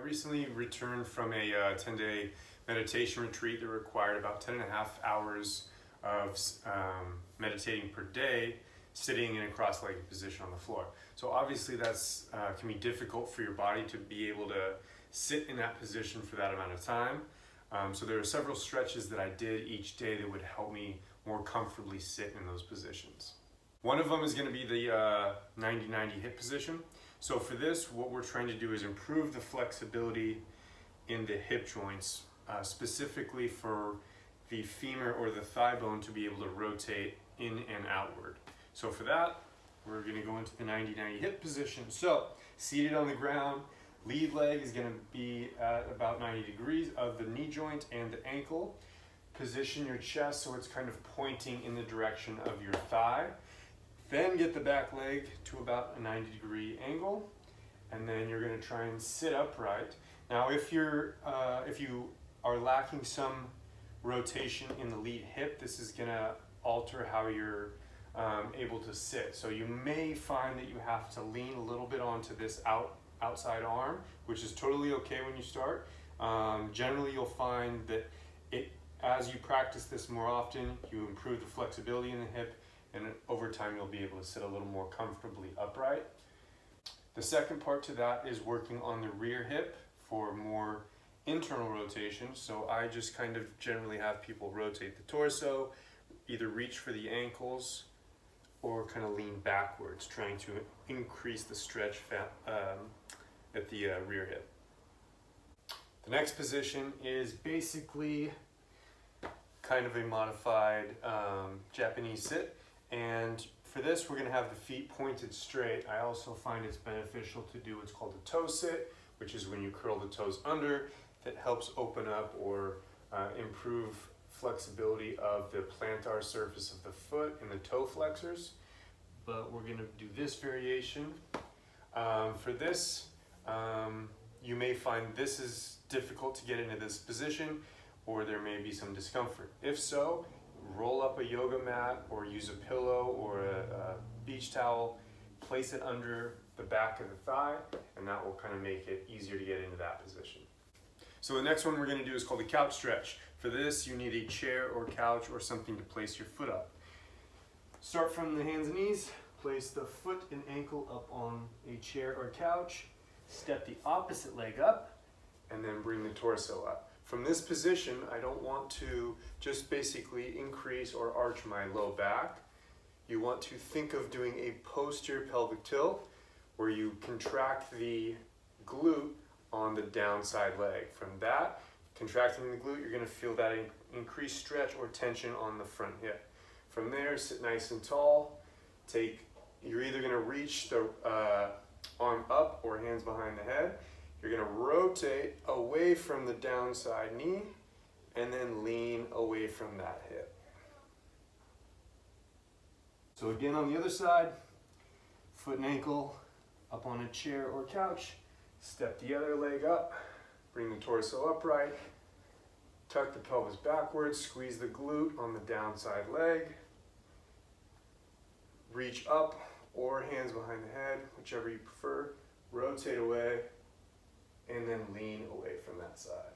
recently returned from a 10-day meditation retreat that required about 10 and a half hours of meditating per day, sitting in a cross-legged position on the floor. So obviously that's can be difficult for your body to be able to sit in that position for that amount of time. So there are several stretches that I did each day that would help me more comfortably sit in those positions. One of them is going to be the 90-90 hip position. So for this, what we're trying to do is improve the flexibility in the hip joints, specifically for the femur or the thigh bone to be able to rotate in and outward. So for that, we're going to go into the 90-90 hip position. So seated on the ground, lead leg is going to be at about 90 degrees of the knee joint and the ankle. Position your chest so it's kind of pointing in the direction of your thigh. Then get the back leg to about a 90-degree angle, and then you're going to try and sit upright. Now, if you are lacking some rotation in the lead hip, this is going to alter how you're able to sit. So you may find that you have to lean a little bit onto this outside arm, which is totally okay when you start. Generally, you'll find that as you practice this more often, you improve the flexibility in the hip, and over time you'll be able to sit a little more comfortably upright. The second part to that is working on the rear hip for more internal rotation. So I just kind of generally have people rotate the torso, either reach for the ankles or kind of lean backwards, trying to increase the stretch at the rear hip. The next position is basically kind of a modified Japanese sit. And for this, we're going to have the feet pointed straight. I also find it's beneficial to do what's called a toe sit, which is when you curl the toes under. That helps open up or improve flexibility of the plantar surface of the foot and the toe flexors. But we're going to do this variation. For this, you may find this is difficult to get into this position, or there may be some discomfort. If so, roll up a yoga mat or use a pillow or a beach towel, place it under the back of the thigh, and that will kind of make it easier to get into that position. So the next one we're going to do is called the couch stretch. For this, you need a chair or couch or something to place your foot up. Start from the hands and knees, place the foot and ankle up on a chair or couch, step the opposite leg up, and then bring the torso up. From this position, I don't want to just basically increase or arch my low back. You want to think of doing a posterior pelvic tilt where you contract the glute on the downside leg. From that, contracting the glute, you're going to feel that increased stretch or tension on the front hip. From there, sit nice and tall. You're either going to reach the arm up or hands behind the head. You're going to rotate away from the downside knee and then lean away from that hip. So again, on the other side, foot and ankle up on a chair or couch, step the other leg up, bring the torso upright, tuck the pelvis backwards, squeeze the glute on the downside leg, reach up or hands behind the head, whichever you prefer, rotate away, and then lean away from that side.